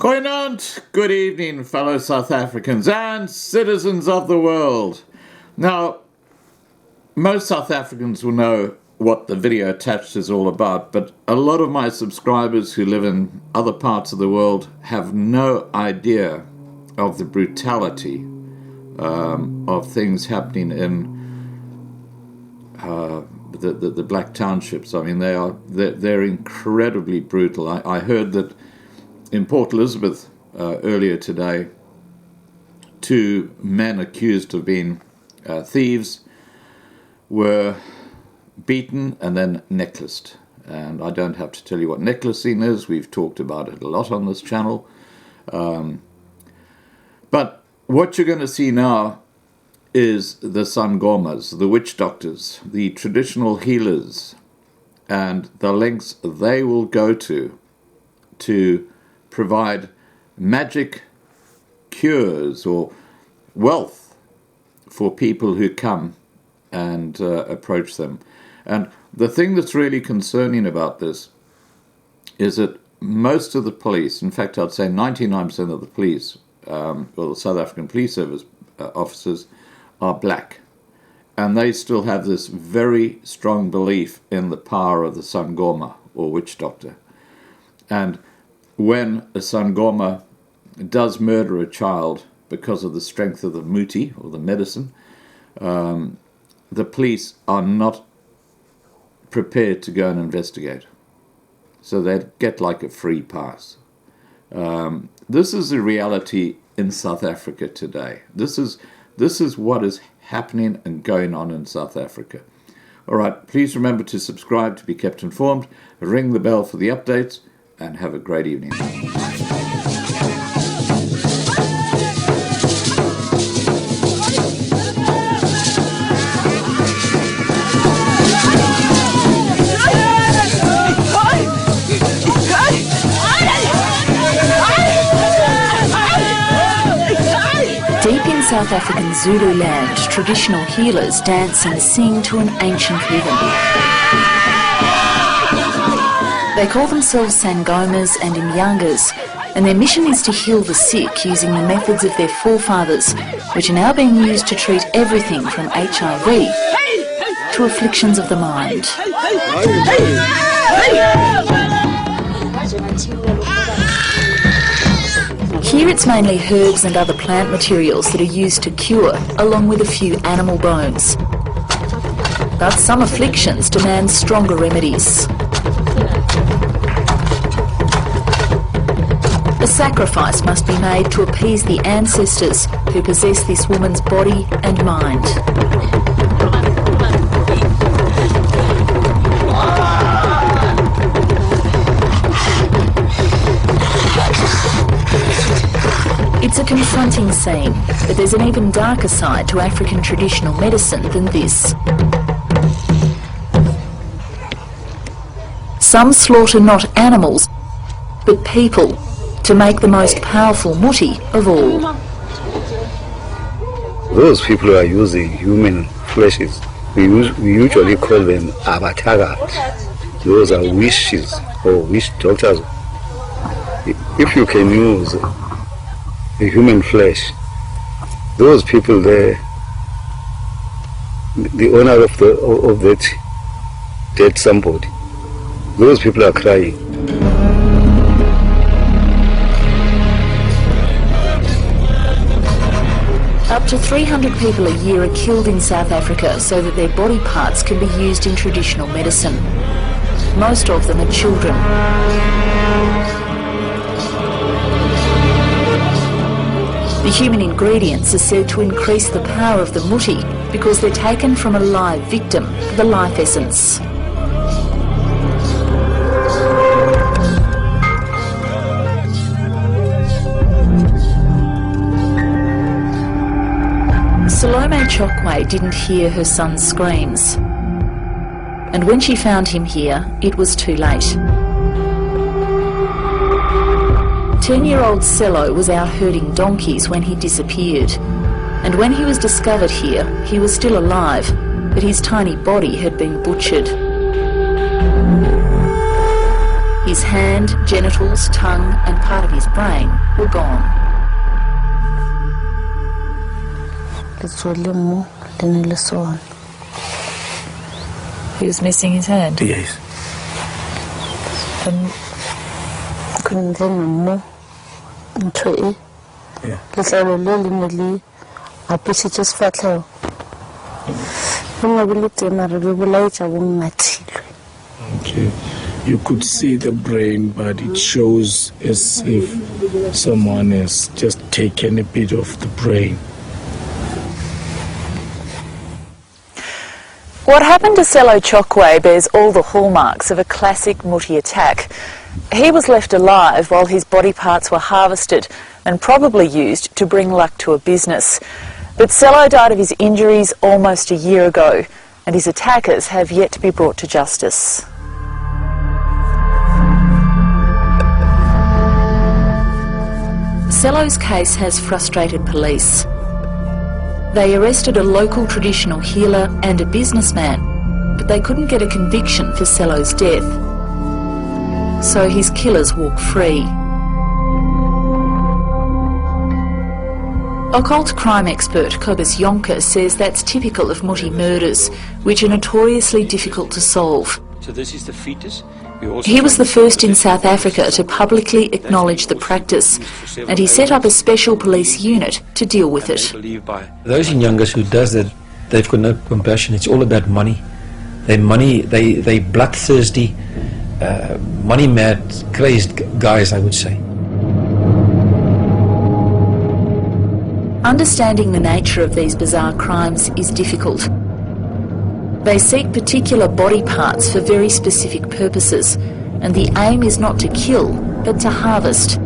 Goeienaand, good evening, fellow South Africans and citizens of the world. Now, most South Africans will know what the video attached is all about, but a lot of my subscribers who live in other parts of the world have no idea of the brutality of things happening in the black townships. I mean, they're incredibly brutal. I heard that in Port Elizabeth earlier today, 2 men accused of being thieves were beaten and then necklaced. And I don't have to tell you what necklacing is. We've talked about it a lot on this channel. But what you're going to see now is the Sangomas, the witch doctors, the traditional healers, and the lengths they will go to provide magic cures or wealth for people who come and approach them. And the thing that's really concerning about this is that most of the police, in fact I'd say 99% of the police, the South African Police Service officers, are black. And they still have this very strong belief in the power of the Sangoma, or witch doctor. And when a Sangoma does murder a child because of the strength of the muti, or the medicine, the police are not prepared to go and investigate. So they get like a free pass. This is the reality in South Africa today. This is what is happening and going on in South Africa. All right, please remember to subscribe to be kept informed, ring the bell for the updates, and have a great evening. Deep in South African Zulu land, traditional healers dance and sing to an ancient rhythm. They call themselves Sangomas and Imyangas, and their mission is to heal the sick using the methods of their forefathers, which are now being used to treat everything from HIV to afflictions of the mind. Here it's mainly herbs and other plant materials that are used to cure, along with a few animal bones. But some afflictions demand stronger remedies. A sacrifice must be made to appease the ancestors who possess this woman's body and mind. It's a confronting scene, but there's an even darker side to African traditional medicine than this. Some slaughter not animals, but people, to make the most powerful muti of all. Those people who are using human fleshes, we usually call them abatagas. Those are witches or witch doctors. If you can use the human flesh, those people there, the owner of that dead somebody, those people are crying. Up to 300 people a year are killed in South Africa so that their body parts can be used in traditional medicine. Most of them are children. The human ingredients are said to increase the power of the muti because they're taken from a live victim, the life essence. Salome Chokwe didn't hear her son's screams. And when she found him here, it was too late. 10-year-old Sello was out herding donkeys when he disappeared. And when he was discovered here, he was still alive, but his tiny body had been butchered. His hand, genitals, tongue and part of his brain were gone. He was missing his hand? Yes. And okay. You could see the brain, but it shows as if someone has just taken a bit of the brain. what happened to Sello Chokwe bears all the hallmarks of a classic muti attack. He was left alive while his body parts were harvested and probably used to bring luck to a business. But Sello died of his injuries almost a year ago, and his attackers have yet to be brought to justice. Sello's case has frustrated police. They arrested a local traditional healer and a businessman, but they couldn't get a conviction for Sello's death. So his killers walk free. Occult crime expert Kobus Jonker says that's typical of muti murders, which are notoriously difficult to solve. So this is the fetus. He was the first in South Africa to publicly acknowledge the practice, and he set up a special police unit to deal with it. Those Inyangas who does that, they've got no compassion. It's all about money. They bloodthirsty, money mad, crazed guys, I would say. Understanding the nature of these bizarre crimes is difficult. They seek particular body parts for very specific purposes, and the aim is not to kill, but to harvest.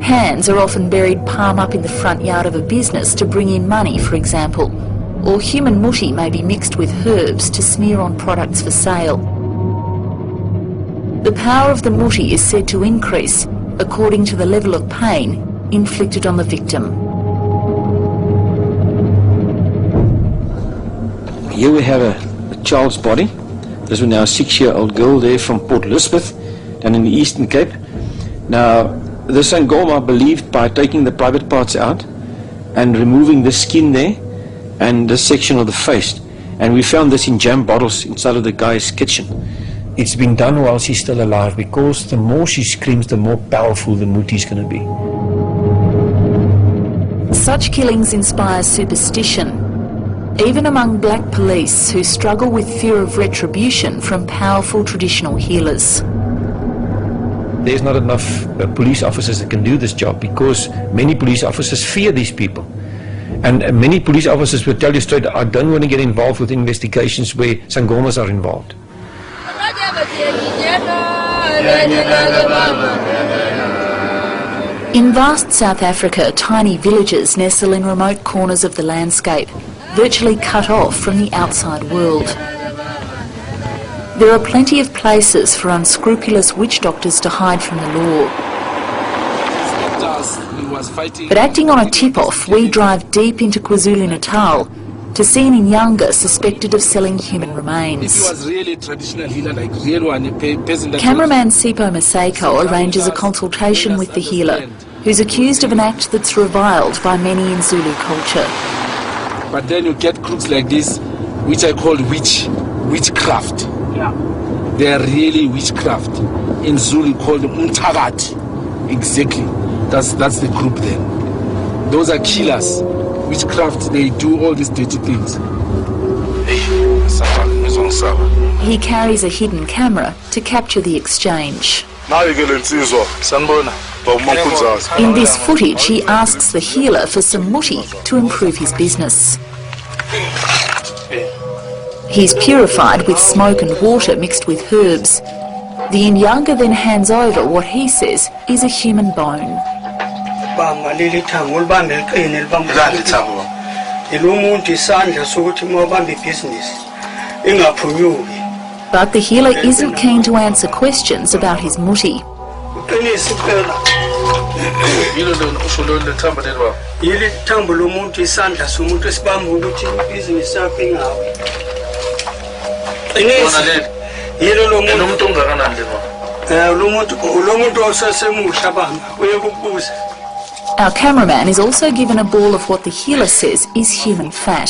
Hands are often buried palm up in the front yard of a business to bring in money, for example, or human muti may be mixed with herbs to smear on products for sale. The power of the muti is said to increase according to the level of pain inflicted on the victim. Here we have a child's body. This is now a 6-year-old girl there from Port Elizabeth, down in the Eastern Cape. Now, the Sangoma believed by taking the private parts out and removing the skin there and this section of the face. And we found this in jam bottles inside of the guy's kitchen. It's been done while she's still alive, because the more she screams, the more powerful the muti is going to be. Such killings inspire superstition, even among black police who struggle with fear of retribution from powerful traditional healers. There's not enough police officers that can do this job, because many police officers fear these people. And many police officers will tell you straight, I don't want to get involved with investigations where Sangomas are involved. In vast South Africa, tiny villages nestle in remote corners of the landscape, virtually cut off from the outside world. There are plenty of places for unscrupulous witch doctors to hide from the law. But acting on a tip-off, we drive deep into KwaZulu-Natal to see an Inyanga suspected of selling human remains. Cameraman Sipho Maseko arranges a consultation with the healer, who's accused of an act that's reviled by many in Zulu culture. But then you get crooks like this, which I call witchcraft. Yeah. They are really witchcraft. In Zulu called umthakathi. Exactly. That's the group then. Those are killers. Witchcraft, they do all these dirty things. He carries a hidden camera to capture the exchange. In this footage, he asks the healer for some muti to improve his business. He's purified with smoke and water mixed with herbs. The Inyanga then hands over what he says is a human bone. But the healer isn't keen to answer questions about his muti. Our cameraman is also given a ball of what the healer says is human fat.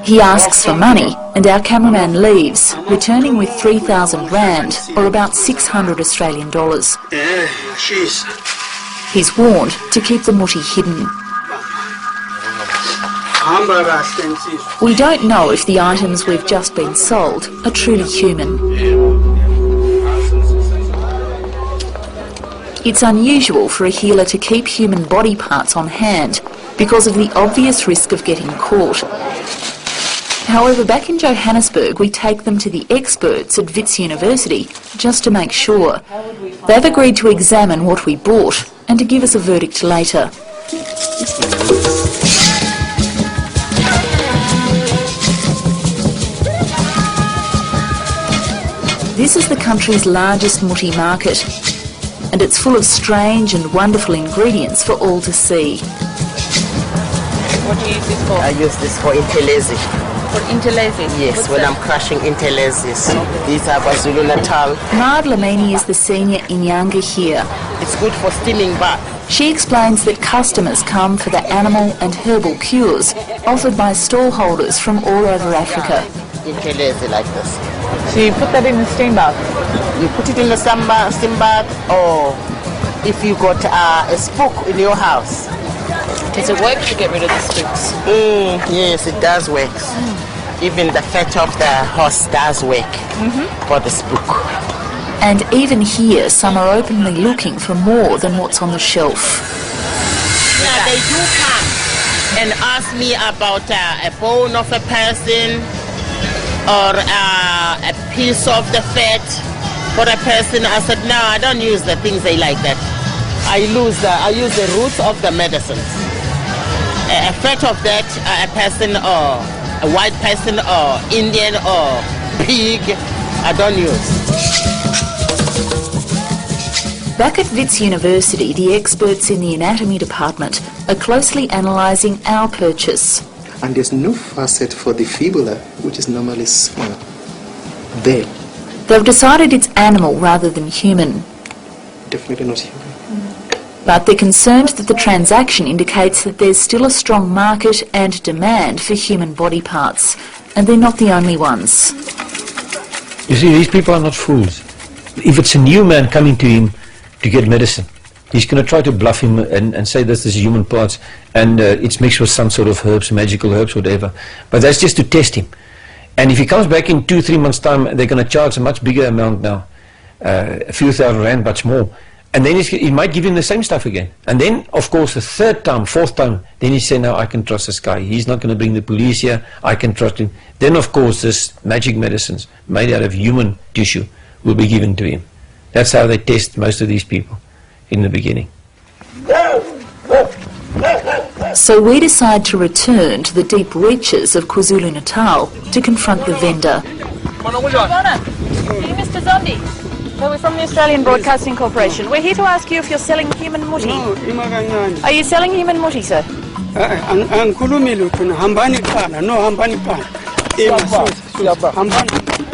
He asks for money and our cameraman leaves, returning with 3,000 rand, or about 600 Australian dollars. He's warned to keep the muti hidden. We don't know if the items we've just been sold are truly human. It's unusual for a healer to keep human body parts on hand because of the obvious risk of getting caught. However, back in Johannesburg, we take them to the experts at Wits University just to make sure. They've agreed to examine what we bought and to give us a verdict later. This is the country's largest muti market, and it's full of strange and wonderful ingredients for all to see. What do you use this for? I use this for intelezi. For intelezi? Yes, What's when that? I'm crushing intelezis. These are KwaZulu Natal. Maud Lamini is the senior Inyanga here. It's good for steaming bath. She explains that customers come for the animal and herbal cures offered by stallholders from all over Africa. Intelezi like this. So you put that in the steam bath? You put it in the steam bath, or if you got a spook in your house. Does it work to get rid of the spooks? Yes, it does work. Even the fat of the horse does work for the spook. And even here, some are openly looking for more than what's on the shelf. Now they do come and ask me about a bone of a person or a piece of the fat for a person. I said, no, I don't use the things they like that. I use the roots of the medicines. A fat of that, a person or a white person or Indian or pig, I don't use. Back at Wits University, the experts in the anatomy department are closely analysing our purchase. And there's no facet for the fibula, which is normally small. There. They've decided it's animal rather than human. Definitely not human. But they're concerned that the transaction indicates that there's still a strong market and demand for human body parts, and they're not the only ones. You see, these people are not fools. If it's a new man coming to him to get medicine, he's going to try to bluff him and say this is human parts and it's mixed with some sort of herbs, magical herbs, whatever. But that's just to test him. And if he comes back in 2-3 months' time, they're going to charge a much bigger amount now, a few thousand rand, much more. And then he might give him the same stuff again. And then, of course, the third time, fourth time, then he say, no, I can trust this guy. He's not going to bring the police here. I can trust him. Then, of course, this magic medicines made out of human tissue will be given to him. That's how they test most of these people in the beginning. So we decide to return to the deep reaches of KwaZulu-Natal to confront the vendor. Mr. Zombie. So we're from the Australian Broadcasting Corporation. We're here to ask you if you're selling human muti. Are you selling human muti, sir?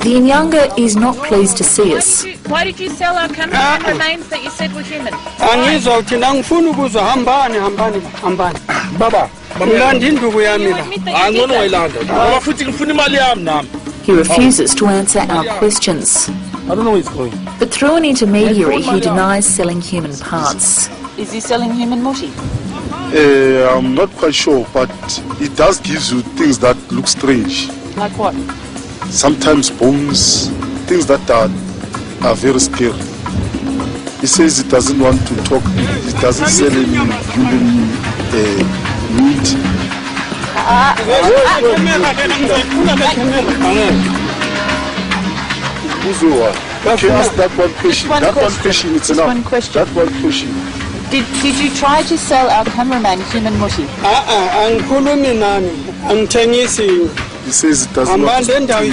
The Inyanga is not pleased to see us. Why did you sell our cameraman remains that you said were human? He refuses to answer our questions. I don't know where it's going. But through an intermediary, he denies selling human parts. Is he selling human muti? I'm not quite sure, but it does give you things that look strange. Like what? Sometimes bones, things that are very scary. He says he doesn't want to talk, he doesn't sell any human meat. Okay, ask that one question. That one question, it's enough. One question. That one question. Did you try to sell our cameraman human muti? He says it does not sell nothing.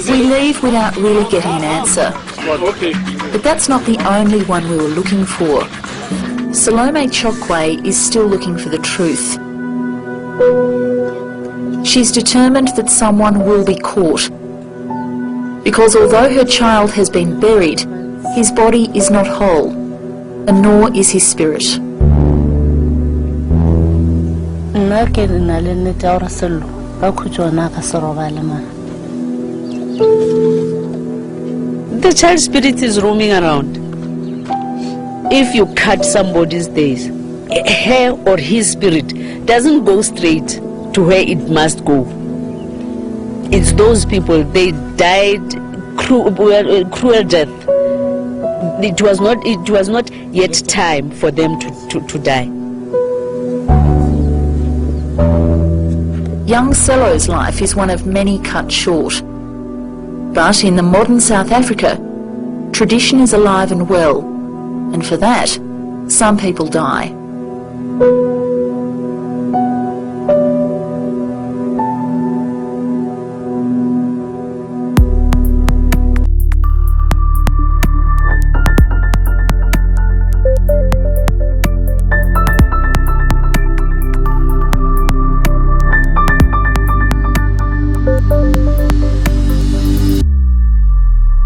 We leave without really getting an answer. Okay. But that's not the only one we were looking for. Salome Chokwe is still looking for the truth. She's determined that someone will be caught. Because although her child has been buried, his body is not whole, and nor is his spirit. The child spirit is roaming around. If you cut somebody's days, her or his spirit doesn't go straight to where it must go. It's those people, they died cruel death. It was not yet time for them to die. Young Sello's life is one of many cut short. But in the modern South Africa, tradition is alive and well, and for that, some people die.